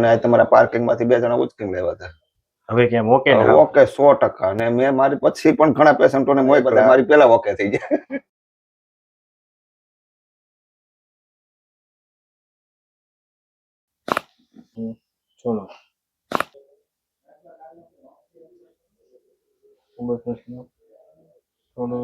મને આ તમારા પાર્કિંગ માંથી 2 જણા ઉચકીને લાવ્યા હતા. હવે કેમ ઓકે ને? ઓકે 100%. અને મેં મારી પછી પણ ઘણા પેશન્ટોને મોકલ્યા, મારી પેલા ઓકે થઈ ગયા. ચલો થોડો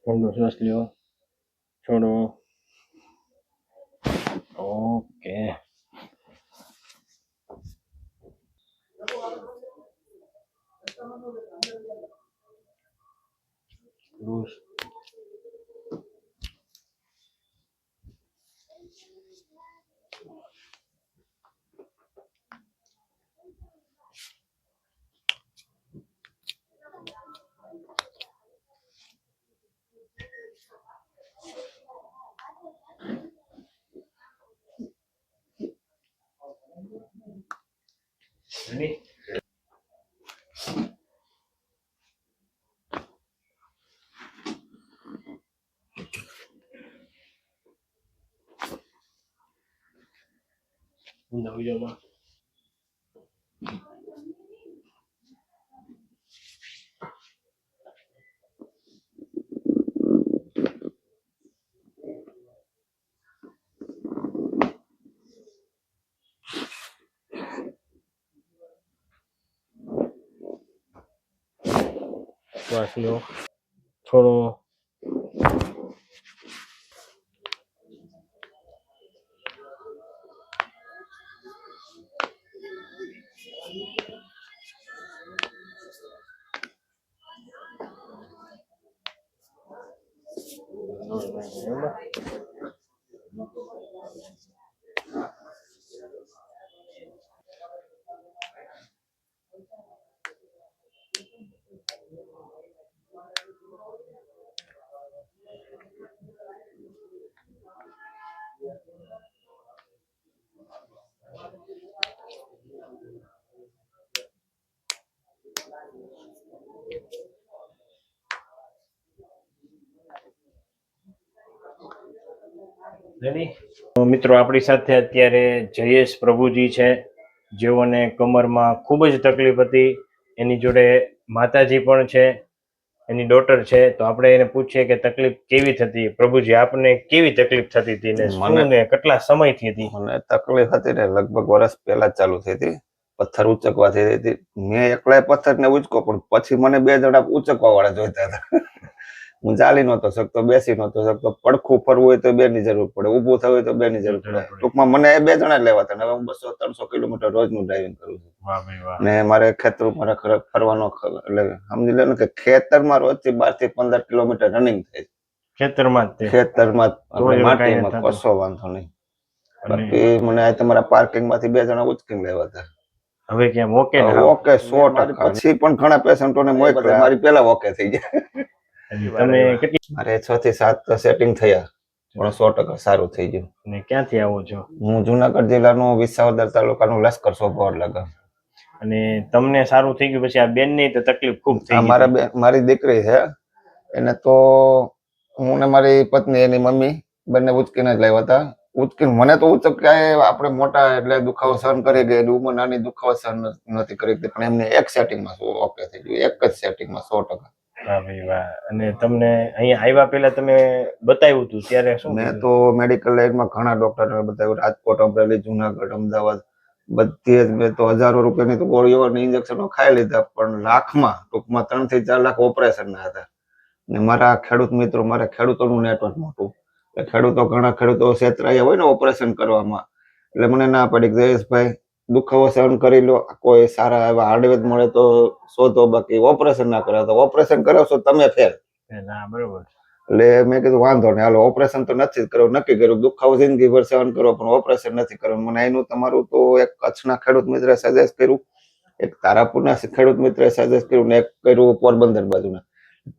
ઠંડો શ્વાસ લ્યો, છોડો. Okay loose. Ready? Unda videoma. શ્વાસ લો, થોડો. મિત્રો આપણી સાથે અત્યારે જયેશ પ્રભુજી છે, જેઓને કમરમાં ખૂબ જ તકલીફ હતી. એની જોડે માતાજી પણ છે, એની ડોટર છે. તો આપણે એને પૂછીએ કે તકલીફ કેવી થતી. પ્રભુજી, આપને કેવી તકલીફ થતી હતી ને શું ને કેટલા સમયથી હતી? મને તકલીફ હતી ને લગભગ વર્ષ પહેલા જ ચાલુ થઈ હતી. પથ્થર ઉચકવા થઈ હતી. મેં એકલા પથ્થર ને ઉચકો, પણ પછી મને 2 જણા ઉચકવા વાળા જોઈતા હતા. હું ચાલી નહોતો શકતો, બેસી નહોતો શકતો. પડખું ફરવું હોય તો 2 ની જરૂર પડે, ઊભું થવું હોય તો 2 ની જરૂર પડે. ટૂંકમાં મને 2 જણા લેવા હતા. હવે હું 200-300 કિલોમીટર રોજનું ડ્રાઇવિંગ કરું છું. ને મારે ખેતર મારે ફરવાનો, એટલે સમજી લે ને કે ખેતરમાં રોજથી 12 થી 15 કિલોમીટર રનિંગ થાય. ખેતરમાં માટીમાં કશો વાંધો નહીં. બાકી મને આ તમારા પાર્કિંગ માંથી 2 જણા ઉચકીને લાવ્યા હતા. હવે કેમ ઓકે ને? ઓકે 100%. પછી પણ ઘણા પેશન્ટોને મોકલ્યા, મારી પેલા ઓકે થઈ ગયા. તમે કેટલી? મારે 6 થી 7 સેટિંગ થયા, પણ 100% સારું થઈ ગયું. ને ક્યાંથી આવો છો? હું જુનાગઢ જિલ્લાનું વિસાવદર તાલુકાનું લશ્કર સોપોર લગા. અને તમને સારું થઈ ગયું પછી આ બેન ની તો તકલીફ ખૂબ થઈ ગઈ? મારી દીકરી છે, એને તો હું ને મારી પત્ની, એની મમ્મી બંને ઉચકીને જ લાવ્યા હતા. ઉચકીને મને તો ઉચકાય, આપણે મોટા એટલે દુખાવો સહન કરી ગઈ, ઉંમર નાની દુખાવો સહન નથી કરી ગઈ, પણ એમને એક સેટિંગમાં ઓકે થઈ ગયું, એક જ સેટિંગમાં 100%. વાહ ભાઈ વાહ. અને તમને અહીંયા આવ્યા પહેલા તમે બતાવ્યું હતું ત્યારે શું? મેં તો મેડિકલ લાઈનમાં ઘણા ડોક્ટરને બતાવ્યું, રાજકોટ, અમરેલી, જુનાગઢ, અમદાવાદ, બધી જ. મેં તો હજારો રૂપિયાની તો ગોળીઓ અને ઇન્જેક્શનો ખાઈ લીધા, પણ લાખમાં ટૂંકમાં 3 થી 4 લાખ ઓપરેશન ના હતા. ને મારા ખેડૂત મિત્રો, મારા ખેડૂતોનું નેટવર્ક મોટું, એટલે ખેડૂતો, ઘણા ખેડૂતો છેતરાયા હોય ને ઓપરેશન કરવામાં, એટલે મને ના પડી કે જયેશભાઈ દુખાવો સહન કરી લો, કોઈ સારા એવા આયુર્વેદ મળે તો શોધો, બાકી ઓપરેશન ના કરાવો, તો ઓપરેશન કરાવશો તમે ફેલ. ના બરોબર. એટલે મેં કીધું વાંધો નહીં, હાલો ઓપરેશન તો નથી જ કરવું, નક્કી કર્યું દુખાવો જિંદગીભર સહન કરો પણ ઓપરેશન નથી કરવું. મને એનું તમારું તો એક કચ્છના ખેડૂત મિત્રે સજેસ્ટ કર્યું, એક તારાપુરના ખેડૂત મિત્રે સજેસ્ટ કર્યું, ને એક કર્યું પોરબંદર બાજુના.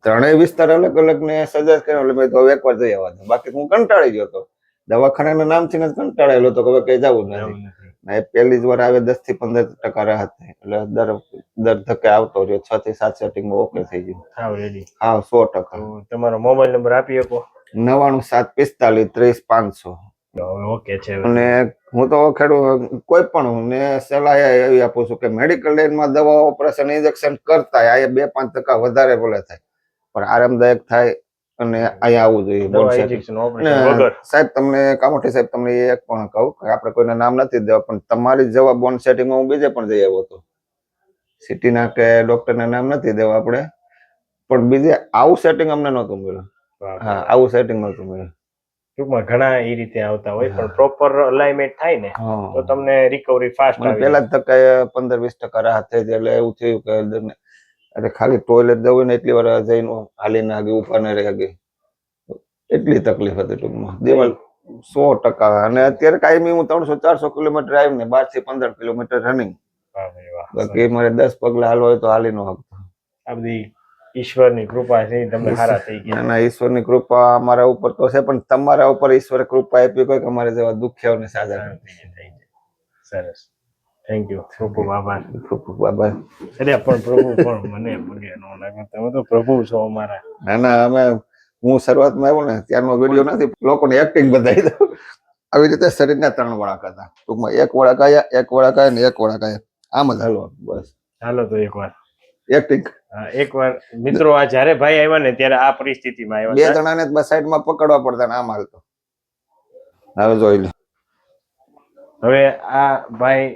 ત્રણેય વિસ્તાર અલગ અલગ ને સજેસ્ટ કર્યો, એટલે મેં તો હવે એકવાર જઈ આવવા દો. બાકી હું કંટાળી ગયો હતો, દવાખાનાના નામથી જ કંટાળેલો હતો કે હવે કઈ જવું નથી. એ પહેલી જ વાર આવે 10 થી 15% રાહત થાય, એટલે દર ધકે આવતો રહ્યો. 6 થી 7 સેટિંગમાં ઓકે થઈ ગયું. હાવ રેડી. હા 100%. તમારો મોબાઈલ નંબર આપી શકો? 97 45 300500. ઓકે છે. અને હું તો ખેડૂત કોઈ પણ ને સલાહ એવી આપું છું કે મેડિકલ લાઈનમાં દવા, ઓપરેશન, ઇન્જેક્શન કરતા આ 2-5% વધારે ભલે થાય પણ આરામદાયક થાય, અને અહીંયા આવવું જોઈએ. દવા, ઇન્જેક્શન, ઓપરેશન વગર. સાહેબ તમને કામોઠી સાહેબ તમને એક પણ કહું કે આપણે કોઈને નામ નથી દેવા, પણ તમારી જવા બોન સેટિંગમાં હું બીજે પણ જઈ આવ્યો હતો. સિટીના કે ડોક્ટરના નામ નથી દેવા આપણે, પણ બીજે આવું સેટિંગ અમને નહોતું મળ્યું. હા આવું સેટિંગ નહોતું મળ્યું. ટૂંકમાં ઘણા એ રીતે આવતા હોય, પણ પ્રોપર અલાઇનમેન્ટ થાય ને તો તમને રિકવરી ફાસ્ટ આવે. પેલા જ ધક્કે 15-20% રાહત થઈ, એટલે એવું થયું કે અરે ખાલી ટોયલેટ જવું ને એટલી વાર જઈને હાલીને આગળ ઉભા ન રહી ગઈ, એટલી તકલીફ હતી ટૂંકમાં. દિવાલ 100%. અને અત્યારે કાયમી હું 300-400 કિલોમીટર આવીને 12 થી 15 કિલોમીટર રનિંગ. બાકી મારે 10 પગલા હાલવા હોય તો હાલી નો હકતો. આ બધી ઈશ્વરની કૃપા છે, તમે સારા થઈ ગયા. ના ઈશ્વરની કૃપા અમારા ઉપર તો છે, પણ તમારા ઉપર ઈશ્વરે કૃપા આપી કોઈ કે અમારે જેવા દુખ્યાઓને સાજા થઈ જાય. સરસ, થેન્ક યુ. ખૂબ ખૂબ આભાર. ખૂબ ખૂબ આભાર. અરે પણ પ્રભુ પણ મને પગે નો લાગે, તમે તો પ્રભુ છો અમારા. ના ના, અમે હું શરૂઆતમાં આવ્યો ને ત્યારનો વિડીયો નથી, લોકોને એક્ટિંગ બતાવી દઉં. આવી રીતે શરીરના 3 વળાક હતા ટૂંકમાં, 1 વળાક આયા, 1 વળાક આયા ને 1 વળાક આયા, આમ જ હાલો બસ. ચાલો તો એકવાર એક્ટિંગ. એકવાર મિત્રો, આ જયારે ભાઈ આવ્યા ને ત્યારે આ પરિસ્થિતિમાં આવ્યા. 2 જણાને બસ સાઈડમાં પકડવા પડતા ને આમ હાલતો. હવે જોઈ લે. હવે આ ભાઈ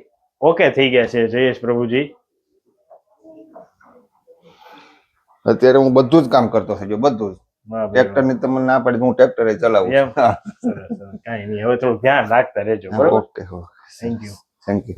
ઓકે થઈ ગયા છે. જયેશ પ્રભુજી, અત્યારે હું બધું જ કામ કરતો થઈ ગયો, બધું જ. ટ્રેક્ટર ની તમને ના પાડી હું ટ્રેક્ટર ચલાવું. કઈ નહીં, હવે થોડું ધ્યાન રાખતા રહેજો. બરોબર. Okay, thank you. Thank you.